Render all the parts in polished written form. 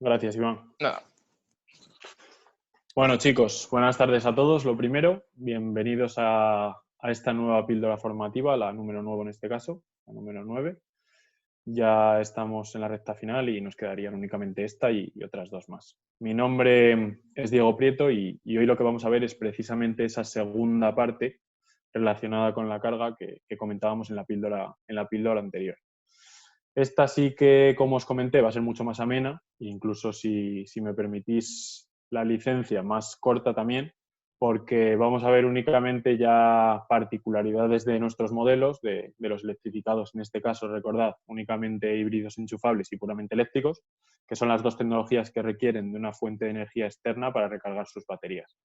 Gracias, Iván. Nada. Bueno, chicos, buenas tardes a todos. Lo primero, bienvenidos a esta nueva píldora formativa, la número 9 en este caso, la número 9. Ya estamos en la recta final y nos quedarían únicamente esta y otras dos más. Mi nombre es Diego Prieto y hoy lo que vamos a ver es precisamente esa segunda parte relacionada con la carga que comentábamos en la píldora anterior. Esta sí que, como os comenté, va a ser mucho más amena, incluso si me permitís la licencia, más corta también, porque vamos a ver únicamente ya particularidades de nuestros modelos, de los electrificados en este caso, recordad, únicamente híbridos enchufables y puramente eléctricos, que son las dos tecnologías que requieren de una fuente de energía externa para recargar sus baterías.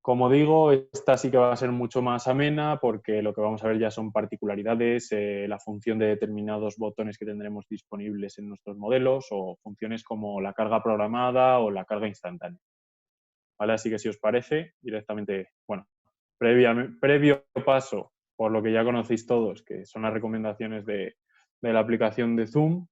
Como digo, esta sí que va a ser mucho más amena porque lo que vamos a ver ya son particularidades, la función de determinados botones que tendremos disponibles en nuestros modelos o funciones como la carga programada o la carga instantánea. ¿Vale? Así que si os parece, directamente, bueno, previo paso por lo que ya conocéis todos, que son las recomendaciones de la aplicación de Zoom.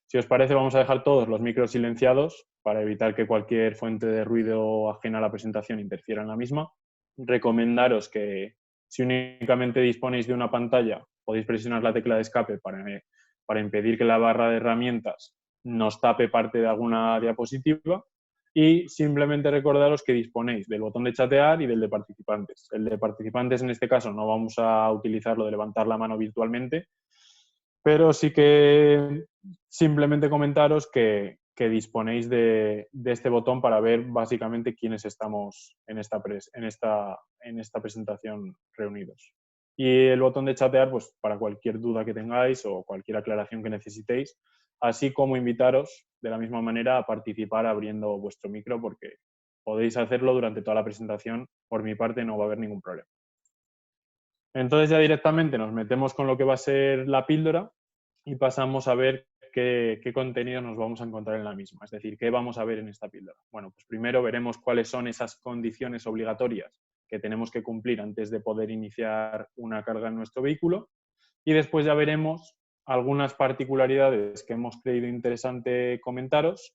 Si os parece, vamos a dejar todos los micros silenciados para evitar que cualquier fuente de ruido ajena a la presentación interfiera en la misma. Recomendaros que si únicamente disponéis de una pantalla, podéis presionar la tecla de escape para impedir que la barra de herramientas nos tape parte de alguna diapositiva. Y simplemente recordaros que disponéis del botón de chatear y del de participantes. El de participantes en este caso no vamos a utilizar lo de levantar la mano virtualmente, pero sí que simplemente comentaros que disponéis de este botón para ver básicamente quiénes estamos en esta presentación reunidos. Y el botón de chatear, pues para cualquier duda que tengáis o cualquier aclaración que necesitéis, así como invitaros de la misma manera a participar abriendo vuestro micro, porque podéis hacerlo durante toda la presentación. Por mi parte no va a haber ningún problema. Entonces ya directamente nos metemos con lo que va a ser la píldora y pasamos a ver qué contenido nos vamos a encontrar en la misma. Es decir, qué vamos a ver en esta píldora. Bueno, pues primero veremos cuáles son esas condiciones obligatorias que tenemos que cumplir antes de poder iniciar una carga en nuestro vehículo. Y después ya veremos algunas particularidades que hemos creído interesante comentaros,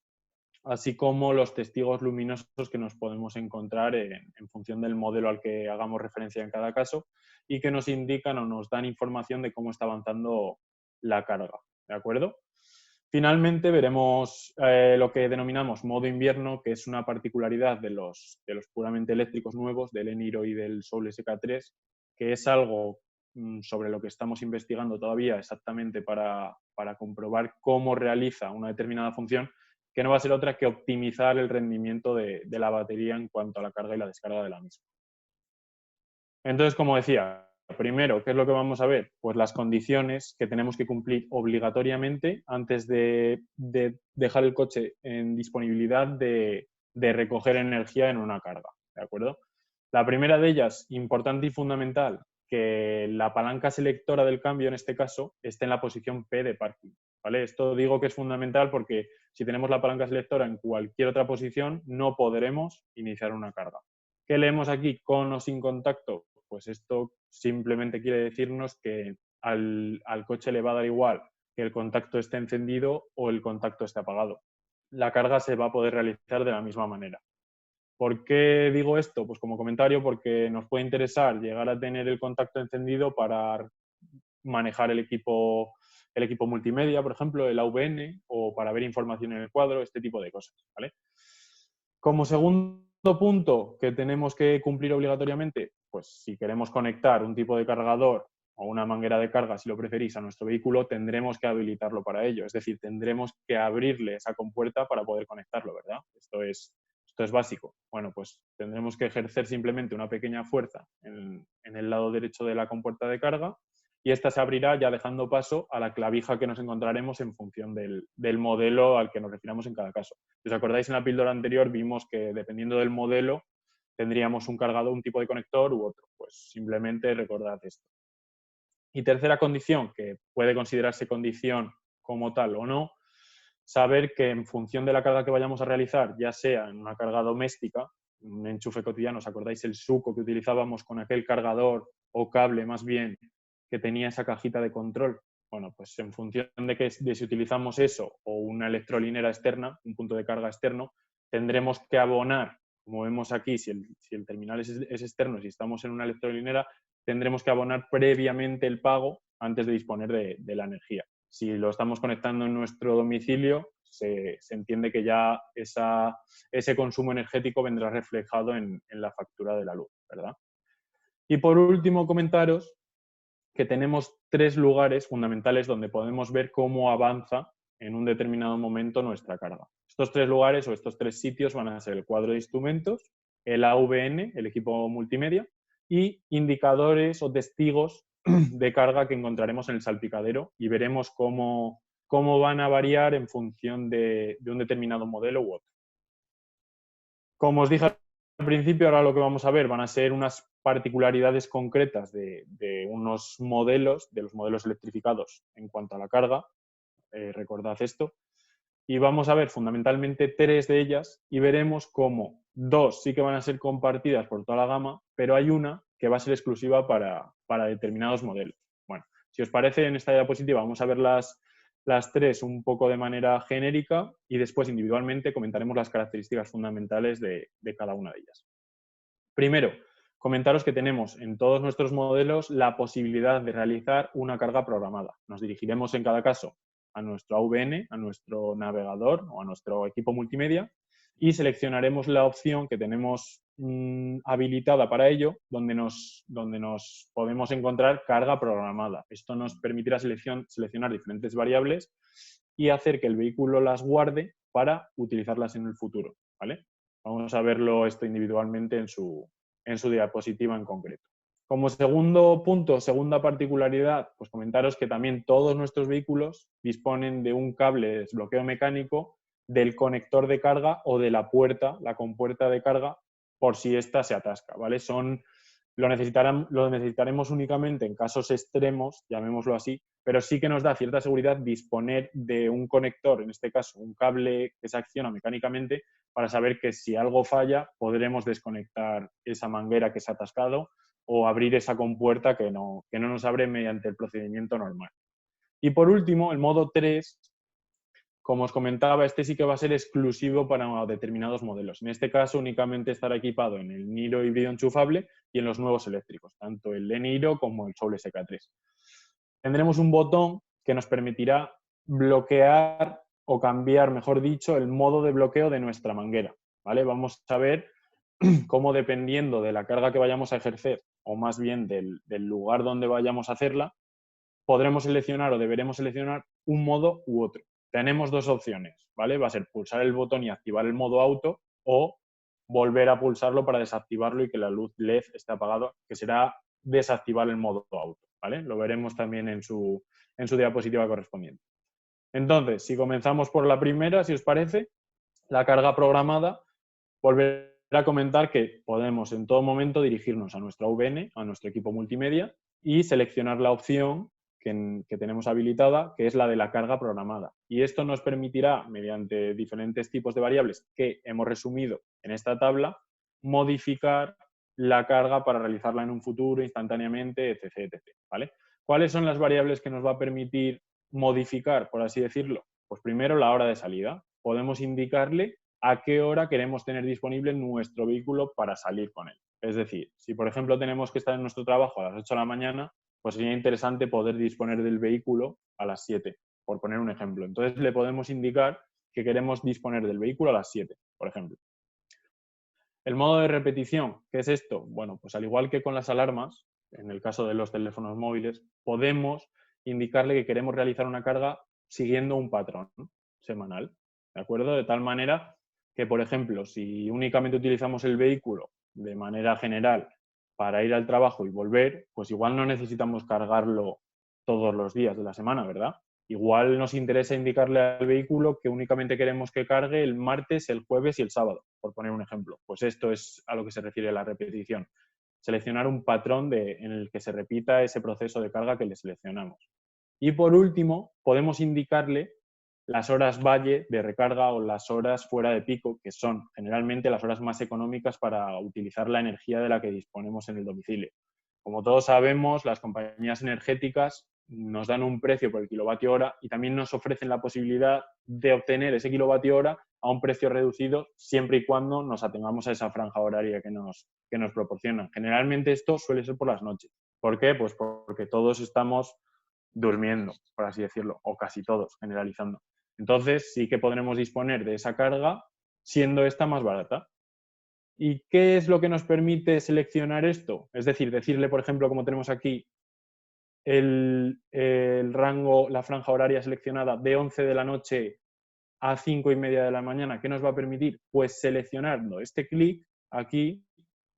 así como los testigos luminosos que nos podemos encontrar en función del modelo al que hagamos referencia en cada caso y que nos indican o nos dan información de cómo está avanzando la carga. ¿De acuerdo? Finalmente veremos lo que denominamos modo invierno, que es una particularidad de los puramente eléctricos nuevos, del Eniro y del Soul SK3, que es algo sobre lo que estamos investigando todavía exactamente para comprobar cómo realiza una determinada función, que no va a ser otra que optimizar el rendimiento de la batería en cuanto a la carga y la descarga de la misma. Entonces, como decía, primero, ¿qué es lo que vamos a ver? Pues las condiciones que tenemos que cumplir obligatoriamente antes de dejar el coche en disponibilidad de recoger energía en una carga, ¿de acuerdo? La primera de ellas, importante y fundamental, que la palanca selectora del cambio, en este caso, esté en la posición P de parking, ¿vale? Esto digo que es fundamental porque si tenemos la palanca selectora en cualquier otra posición, no podremos iniciar una carga. ¿Qué leemos aquí? ¿Con o sin contacto? Pues esto simplemente quiere decirnos que al coche le va a dar igual que el contacto esté encendido o el contacto esté apagado. La carga se va a poder realizar de la misma manera. ¿Por qué digo esto? Pues como comentario, porque nos puede interesar llegar a tener el contacto encendido para manejar el equipo multimedia, por ejemplo, el AVN, o para ver información en el cuadro, este tipo de cosas, ¿vale? Como segundo punto que tenemos que cumplir obligatoriamente, pues si queremos conectar un tipo de cargador o una manguera de carga, si lo preferís, a nuestro vehículo, tendremos que habilitarlo para ello. Es decir, tendremos que abrirle esa compuerta para poder conectarlo, ¿verdad? Esto es básico. Bueno, pues tendremos que ejercer simplemente una pequeña fuerza en el lado derecho de la compuerta de carga y esta se abrirá ya dejando paso a la clavija que nos encontraremos en función del modelo al que nos refiramos en cada caso. Si os acordáis, en la píldora anterior vimos que dependiendo del modelo tendríamos un cargador, un tipo de conector u otro. Pues simplemente recordad esto. Y tercera condición, que puede considerarse condición como tal o no, saber que en función de la carga que vayamos a realizar, ya sea en una carga doméstica, un enchufe cotidiano, ¿os acordáis el suco que utilizábamos con aquel cargador o cable más bien que tenía esa cajita de control? bueno, pues en función de si utilizamos eso o una electrolinera externa, un punto de carga externo, tendremos que abonar, como vemos aquí, si el terminal es externo, si estamos en una electrolinera, tendremos que abonar previamente el pago antes de disponer de la energía. Si lo estamos conectando en nuestro domicilio, se entiende que ya ese consumo energético vendrá reflejado en la factura de la luz, ¿verdad? Y por último, comentaros que tenemos 3 lugares fundamentales donde podemos ver cómo avanza en un determinado momento nuestra carga. Estos 3 lugares o estos 3 sitios van a ser el cuadro de instrumentos, el AVN, el equipo multimedia, y indicadores o testigos de carga que encontraremos en el salpicadero y veremos cómo van a variar en función de un determinado modelo u otro. Como os dije al principio, ahora lo que vamos a ver van a ser unas particularidades concretas de unos modelos, de los modelos electrificados en cuanto a la carga, recordad esto, y vamos a ver fundamentalmente 3 de ellas y veremos cómo 2 sí que van a ser compartidas por toda la gama, pero hay una que va a ser exclusiva para determinados modelos. Bueno, si os parece, en esta diapositiva vamos a ver las 3 un poco de manera genérica y después individualmente comentaremos las características fundamentales de cada una de ellas. Primero, comentaros que tenemos en todos nuestros modelos la posibilidad de realizar una carga programada. Nos dirigiremos en cada caso a nuestro AVN, a nuestro navegador o a nuestro equipo multimedia y seleccionaremos la opción que tenemos habilitada para ello, donde nos podemos encontrar carga programada. Esto nos permitirá seleccionar diferentes variables y hacer que el vehículo las guarde para utilizarlas en el futuro, ¿vale? Vamos a verlo esto individualmente en su diapositiva en concreto. Como segundo punto, segunda particularidad, pues comentaros que también todos nuestros vehículos disponen de un cable de desbloqueo mecánico del conector de carga o de la compuerta de carga, por si ésta se atasca, ¿vale? Lo necesitaremos únicamente en casos extremos, llamémoslo así, pero sí que nos da cierta seguridad disponer de un conector, en este caso un cable que se acciona mecánicamente, para saber que si algo falla podremos desconectar esa manguera que se ha atascado o abrir esa compuerta que no nos abre mediante el procedimiento normal. Y por último, el modo 3, como os comentaba, este sí que va a ser exclusivo para determinados modelos. En este caso, únicamente estará equipado en el Niro híbrido enchufable y en los nuevos eléctricos, tanto el e-Niro como el Soul SK3. Tendremos un botón que nos permitirá bloquear o cambiar, mejor dicho, el modo de bloqueo de nuestra manguera, ¿vale? Vamos a ver cómo, dependiendo de la carga que vayamos a ejercer, o más bien del lugar donde vayamos a hacerla, podremos seleccionar o deberemos seleccionar un modo u otro. Tenemos 2 opciones, ¿vale? Va a ser pulsar el botón y activar el modo auto o volver a pulsarlo para desactivarlo y que la luz LED esté apagada, que será desactivar el modo auto, ¿vale? Lo veremos también en su diapositiva correspondiente. Entonces, si comenzamos por la primera, si os parece, la carga programada, volver a comentar que podemos en todo momento dirigirnos a nuestro AVN, a nuestro equipo multimedia, y seleccionar la opción que tenemos habilitada, que es la de la carga programada. Y esto nos permitirá, mediante diferentes tipos de variables que hemos resumido en esta tabla, modificar la carga para realizarla en un futuro, instantáneamente, etc. etc. ¿Vale? ¿Cuáles son las variables que nos va a permitir modificar, por así decirlo? Pues primero, la hora de salida. Podemos indicarle a qué hora queremos tener disponible nuestro vehículo para salir con él. Es decir, si por ejemplo tenemos que estar en nuestro trabajo a las 8 de la mañana, pues sería interesante poder disponer del vehículo a las 7, por poner un ejemplo. Entonces le podemos indicar que queremos disponer del vehículo a las 7, por ejemplo. El modo de repetición, ¿qué es esto? Bueno, pues al igual que con las alarmas, en el caso de los teléfonos móviles, podemos indicarle que queremos realizar una carga siguiendo un patrón semanal, ¿de acuerdo? De tal manera que, por ejemplo, si únicamente utilizamos el vehículo de manera general para ir al trabajo y volver, pues igual no necesitamos cargarlo todos los días de la semana, ¿verdad? Igual nos interesa indicarle al vehículo que únicamente queremos que cargue el martes, el jueves y el sábado, por poner un ejemplo. Pues esto es a lo que se refiere la repetición. Seleccionar un patrón en el que se repita ese proceso de carga que le seleccionamos. Y por último, podemos indicarle las horas valle de recarga o las horas fuera de pico, que son generalmente las horas más económicas para utilizar la energía de la que disponemos en el domicilio. Como todos sabemos, las compañías energéticas nos dan un precio por el kilovatio hora y también nos ofrecen la posibilidad de obtener ese kilovatio hora a un precio reducido siempre y cuando nos atengamos a esa franja horaria que nos proporcionan. Generalmente esto suele ser por las noches. ¿Por qué? Pues porque todos estamos durmiendo, por así decirlo, o casi todos, generalizando. Entonces sí que podremos disponer de esa carga siendo esta más barata. ¿Y qué es lo que nos permite seleccionar esto? Es decir, decirle, por ejemplo, como tenemos aquí, el rango, la franja horaria seleccionada de 11 de la noche a 5:30 de la mañana. ¿Qué nos va a permitir? Pues seleccionando este clic aquí,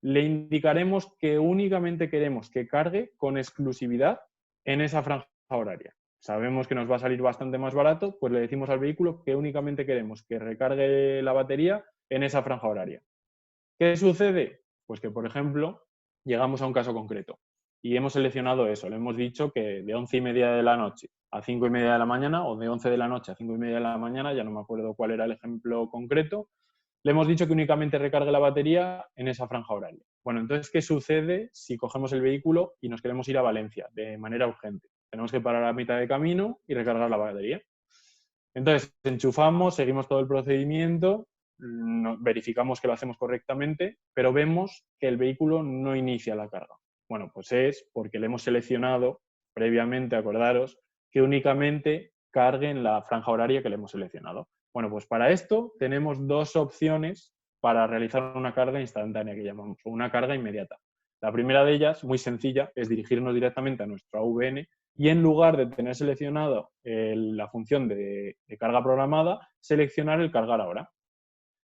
le indicaremos que únicamente queremos que cargue con exclusividad en esa franja horaria. Sabemos que nos va a salir bastante más barato, pues le decimos al vehículo que únicamente queremos que recargue la batería en esa franja horaria. ¿Qué sucede? Pues que, por ejemplo, llegamos a un caso concreto y hemos seleccionado eso. Le hemos dicho que de 11:30 de la noche a 5:30 de la mañana o de 11 de la noche a 5:30 de la mañana, ya no me acuerdo cuál era el ejemplo concreto, le hemos dicho que únicamente recargue la batería en esa franja horaria. Bueno, entonces, ¿qué sucede si cogemos el vehículo y nos queremos ir a Valencia de manera urgente? Tenemos que parar a mitad de camino y recargar la batería. Entonces, enchufamos, seguimos todo el procedimiento, verificamos que lo hacemos correctamente, pero vemos que el vehículo no inicia la carga. Bueno, pues es porque le hemos seleccionado previamente, acordaros, que únicamente cargue en la franja horaria que le hemos seleccionado. Bueno, pues para esto tenemos dos opciones para realizar una carga instantánea que llamamos, o una carga inmediata. La primera de ellas, muy sencilla, es dirigirnos directamente a nuestro AVN y en lugar de tener seleccionado la función de carga programada, seleccionar el cargar ahora.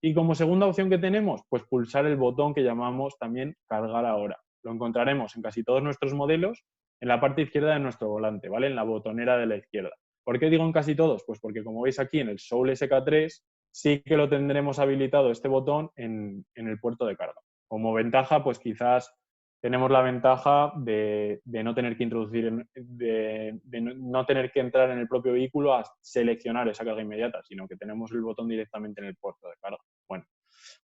Y como segunda opción que tenemos, pues pulsar el botón que llamamos también cargar ahora. Lo encontraremos en casi todos nuestros modelos en la parte izquierda de nuestro volante, ¿vale? En la botonera de la izquierda. ¿Por qué digo en casi todos? Pues porque como veis aquí en el Soul SK3 sí que lo tendremos habilitado este botón en el puerto de carga. Como ventaja, pues quizás tenemos la ventaja de no tener que introducir, de no tener que entrar en el propio vehículo a seleccionar esa carga inmediata, sino que tenemos el botón directamente en el puerto de carga. Bueno,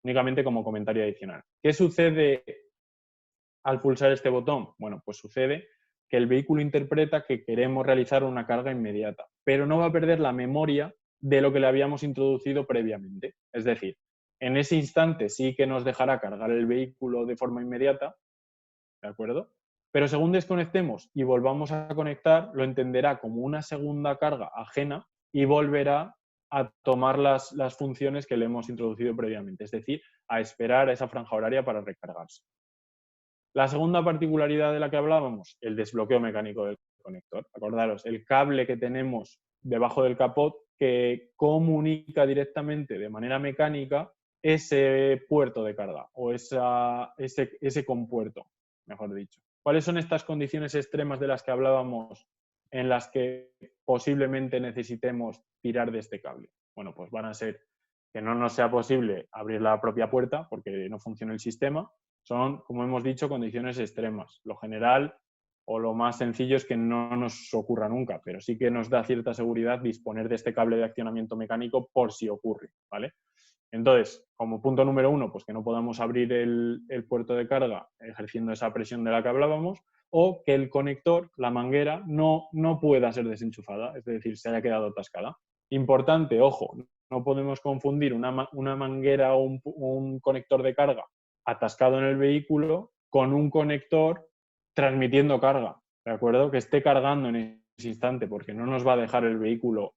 únicamente como comentario adicional. ¿Qué sucede al pulsar este botón? Bueno, pues sucede que el vehículo interpreta que queremos realizar una carga inmediata, pero no va a perder la memoria de lo que le habíamos introducido previamente. Es decir, en ese instante sí que nos dejará cargar el vehículo de forma inmediata, ¿de acuerdo? Pero según desconectemos y volvamos a conectar, lo entenderá como una segunda carga ajena y volverá a tomar las funciones que le hemos introducido previamente, es decir, a esperar a esa franja horaria para recargarse. La segunda particularidad de la que hablábamos, el desbloqueo mecánico del conector. Acordaros, el cable que tenemos debajo del capot que comunica directamente de manera mecánica ese puerto de carga o ese compuerto, mejor dicho. ¿Cuáles son estas condiciones extremas de las que hablábamos en las que posiblemente necesitemos tirar de este cable? Bueno, pues van a ser que no nos sea posible abrir la propia puerta porque no funciona el sistema. Son, como hemos dicho, condiciones extremas. Lo general o lo más sencillo es que no nos ocurra nunca, pero sí que nos da cierta seguridad disponer de este cable de accionamiento mecánico por si ocurre, ¿vale? Entonces, como punto número uno, pues que no podamos abrir el puerto de carga ejerciendo esa presión de la que hablábamos, o que el conector, la manguera, no pueda ser desenchufada, es decir, se haya quedado atascada. Importante, ojo, no podemos confundir una manguera o un conector de carga atascado en el vehículo con un conector transmitiendo carga, ¿de acuerdo? Que esté cargando en ese instante, porque no nos va a dejar el vehículo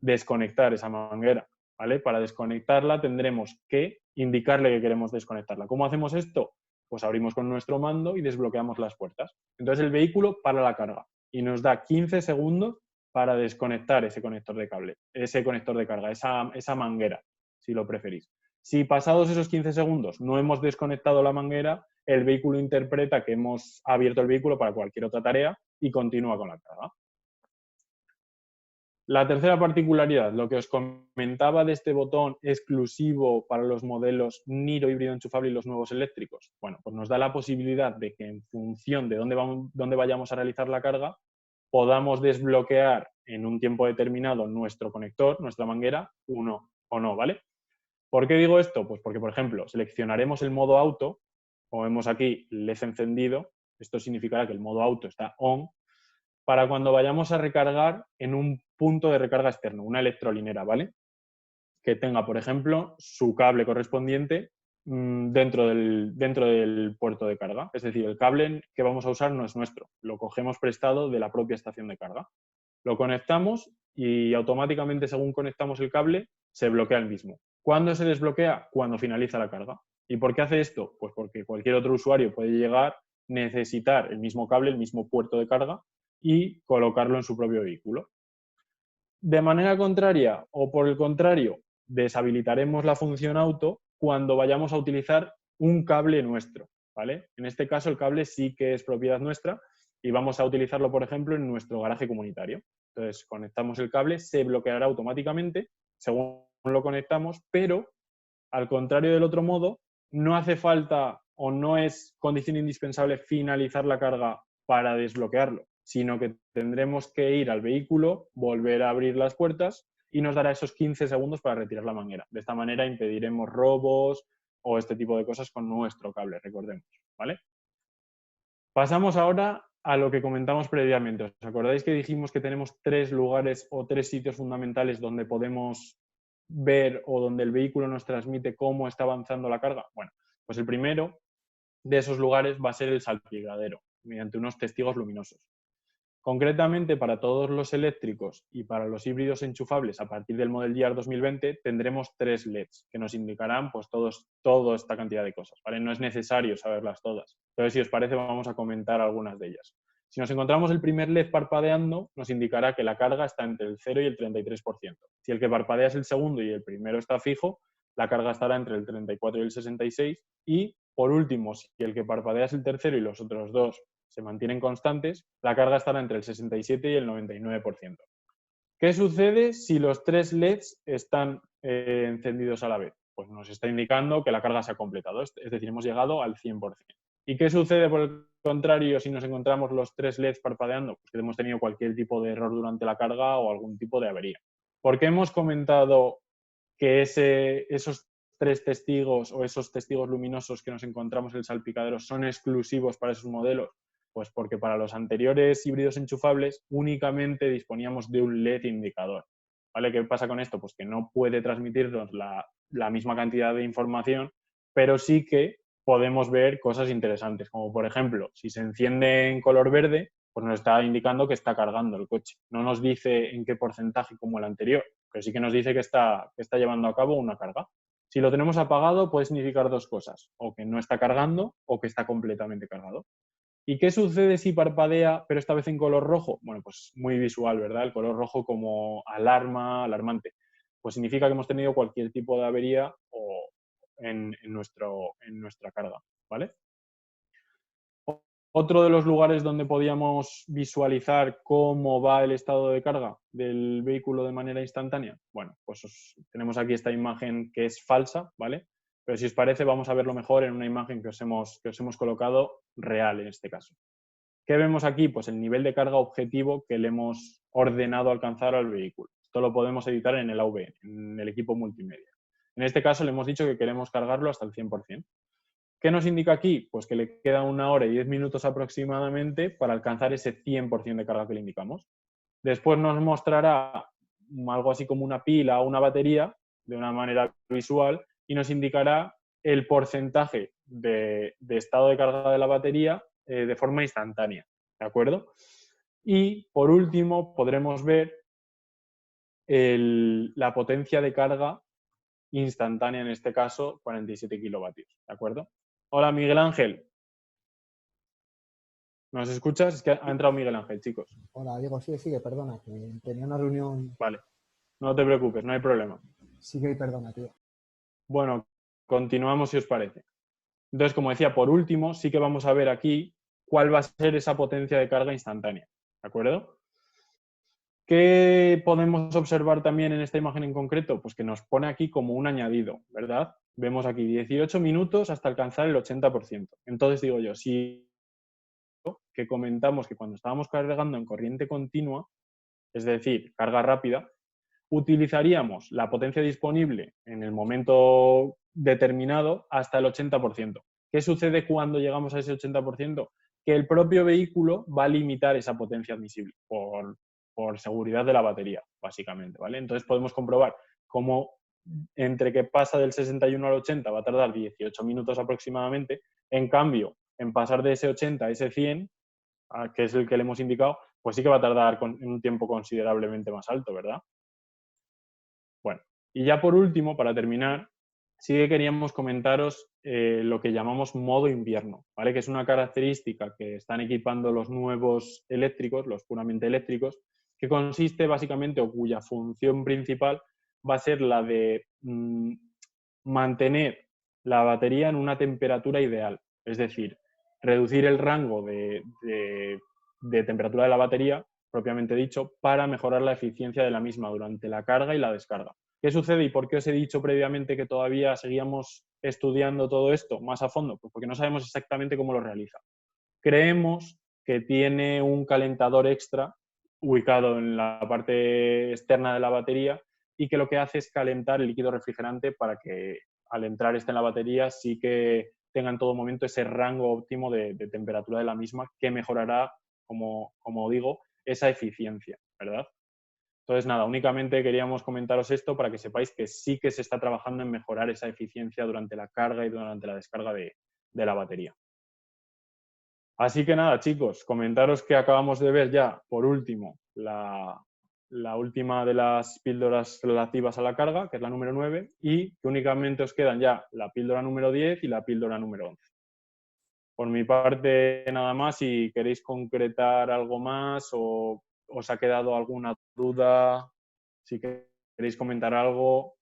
desconectar esa manguera, ¿vale? Para desconectarla tendremos que indicarle que queremos desconectarla. ¿Cómo hacemos esto? Pues abrimos con nuestro mando y desbloqueamos las puertas. Entonces el vehículo para la carga y nos da 15 segundos para desconectar ese conector de cable, ese conector de carga, esa manguera, si lo preferís. Si pasados esos 15 segundos no hemos desconectado la manguera, el vehículo interpreta que hemos abierto el vehículo para cualquier otra tarea y continúa con la carga. La tercera particularidad, lo que os comentaba de este botón exclusivo para los modelos Niro híbrido enchufable y los nuevos eléctricos. Bueno, pues nos da la posibilidad de que en función de dónde vayamos a realizar la carga, podamos desbloquear en un tiempo determinado nuestro conector, nuestra manguera, uno o no, ¿vale? ¿Por qué digo esto? Pues porque, por ejemplo, seleccionaremos el modo auto, como vemos aquí, LED encendido, esto significará que el modo auto está on, para cuando vayamos a recargar en un punto de recarga externo, una electrolinera, ¿vale? Que tenga, por ejemplo, su cable correspondiente dentro del puerto de carga. Es decir, el cable que vamos a usar no es nuestro, lo cogemos prestado de la propia estación de carga. Lo conectamos y automáticamente, según conectamos el cable, se bloquea el mismo. ¿Cuándo se desbloquea? Cuando finaliza la carga. ¿Y por qué hace esto? Pues porque cualquier otro usuario puede llegar, necesitar el mismo cable, el mismo puerto de carga y colocarlo en su propio vehículo. De manera contraria o por el contrario, deshabilitaremos la función auto cuando vayamos a utilizar un cable nuestro, ¿vale? En este caso el cable sí que es propiedad nuestra y vamos a utilizarlo, por ejemplo, en nuestro garaje comunitario. Entonces, conectamos el cable, se bloqueará automáticamente según lo conectamos, pero al contrario del otro modo, no hace falta o no es condición indispensable finalizar la carga para desbloquearlo, sino que tendremos que ir al vehículo, volver a abrir las puertas y nos dará esos 15 segundos para retirar la manguera. De esta manera impediremos robos o este tipo de cosas con nuestro cable, recordemos, ¿vale? Pasamos ahora a lo que comentamos previamente. ¿Os acordáis que dijimos que tenemos 3 lugares o 3 sitios fundamentales donde podemos ver o donde el vehículo nos transmite cómo está avanzando la carga? Bueno, pues el primero de esos lugares va a ser el salpicadero, mediante unos testigos luminosos. Concretamente, para todos los eléctricos y para los híbridos enchufables, a partir del Model Year 2020, tendremos 3 LEDs que nos indicarán pues, toda esta cantidad de cosas, ¿vale? No es necesario saberlas todas. Entonces, si os parece, vamos a comentar algunas de ellas. Si nos encontramos el primer LED parpadeando, nos indicará que la carga está entre el 0 y el 33%. Si el que parpadea es el segundo y el primero está fijo, la carga estará entre el 34 y el 66%. Y, por último, si el que parpadea es el tercero y los otros dos se mantienen constantes, la carga estará entre el 67 y el 99%. ¿Qué sucede si los 3 LEDs están encendidos a la vez? Pues nos está indicando que la carga se ha completado, es decir, hemos llegado al 100%. ¿Y qué sucede por el contrario si nos encontramos los 3 LEDs parpadeando? Pues que hemos tenido cualquier tipo de error durante la carga o algún tipo de avería. ¿Por qué hemos comentado que esos 3 testigos o esos testigos luminosos que nos encontramos en el salpicadero son exclusivos para esos modelos? Pues porque para los anteriores híbridos enchufables únicamente disponíamos de un LED indicador. ¿Vale? ¿Qué pasa con esto? Pues que no puede transmitirnos la misma cantidad de información, pero sí que podemos ver cosas interesantes, como por ejemplo, si se enciende en color verde, pues nos está indicando que está cargando el coche. No nos dice en qué porcentaje como el anterior, pero sí que nos dice que está llevando a cabo una carga. Si lo tenemos apagado, puede significar 2 cosas, o que no está cargando o que está completamente cargado. ¿Y qué sucede si parpadea, pero esta vez en color rojo? Bueno, pues muy visual, ¿verdad? El color rojo como alarmante. Pues significa que hemos tenido cualquier tipo de avería o en nuestra carga, ¿vale? Otro de los lugares donde podíamos visualizar cómo va el estado de carga del vehículo de manera instantánea, bueno, pues tenemos aquí esta imagen que es falsa, ¿vale? Pero si os parece, vamos a verlo mejor en una imagen que os hemos colocado real en este caso. ¿Qué vemos aquí? Pues el nivel de carga objetivo que le hemos ordenado alcanzar al vehículo. Esto lo podemos editar en el AV, en el equipo multimedia. En este caso le hemos dicho que queremos cargarlo hasta el 100%. ¿Qué nos indica aquí? Pues que le queda 1 hora y 10 minutos aproximadamente para alcanzar ese 100% de carga que le indicamos. Después nos mostrará algo así como una pila o una batería de una manera visual y nos indicará el porcentaje de estado de carga de la batería de forma instantánea, ¿de acuerdo? Y por último podremos ver la potencia de carga instantánea, en este caso 47 kilovatios, ¿de acuerdo? Hola Miguel Ángel, ¿nos escuchas? Es que ha entrado Miguel Ángel, chicos. Hola, Diego, sigue, perdona, que tenía una reunión. Vale, no te preocupes, no hay problema. Sigue y perdona, tío. Bueno, continuamos si os parece. Entonces, como decía, por último, sí que vamos a ver aquí cuál va a ser esa potencia de carga instantánea, ¿de acuerdo? ¿Qué podemos observar también en esta imagen en concreto? Pues que nos pone aquí como un añadido, ¿verdad? Vemos aquí 18 minutos hasta alcanzar el 80%. Entonces digo yo, si que comentamos que cuando estábamos cargando en corriente continua, es decir, carga rápida, utilizaríamos la potencia disponible en el momento determinado hasta el 80%. ¿Qué sucede cuando llegamos a ese 80%? que el propio vehículo va a limitar esa potencia admisible por seguridad de la batería, básicamente, ¿vale? Entonces podemos comprobar cómo entre que pasa del 61 al 80 va a tardar 18 minutos aproximadamente, en cambio, en pasar de ese 80 a ese 100, que es el que le hemos indicado, pues sí que va a tardar un tiempo considerablemente más alto, ¿verdad? Bueno, y ya por último, para terminar, sí que queríamos comentaros lo que llamamos modo invierno, ¿vale? Que es una característica que están equipando los nuevos eléctricos, los puramente eléctricos, que consiste básicamente, o cuya función principal va a ser la de mantener la batería en una temperatura ideal, es decir, reducir el rango de temperatura de la batería, propiamente dicho, para mejorar la eficiencia de la misma durante la carga y la descarga. ¿Qué sucede y por qué os he dicho previamente que todavía seguíamos estudiando todo esto más a fondo? Pues porque no sabemos exactamente cómo lo realiza. Creemos que tiene un calentador extra ubicado en la parte externa de la batería y que lo que hace es calentar el líquido refrigerante para que al entrar en la batería sí que tenga en todo momento ese rango óptimo de temperatura de la misma que mejorará, como digo, esa eficiencia, ¿verdad? Entonces, nada, únicamente queríamos comentaros esto para que sepáis que sí que se está trabajando en mejorar esa eficiencia durante la carga y durante la descarga de la batería. Así que nada, chicos, comentaros que acabamos de ver ya, por último, la última de las píldoras relativas a la carga, que es la número 9, y que únicamente os quedan ya la píldora número 10 y la píldora número 11. Por mi parte, nada más, si queréis concretar algo más o os ha quedado alguna duda, si queréis comentar algo.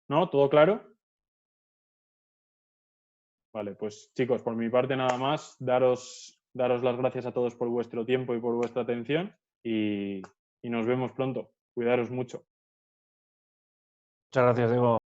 ¿No? ¿Todo claro? Vale, pues chicos, por mi parte nada más, daros las gracias a todos por vuestro tiempo y por vuestra atención y nos vemos pronto. Cuidaros mucho. Muchas gracias, Diego.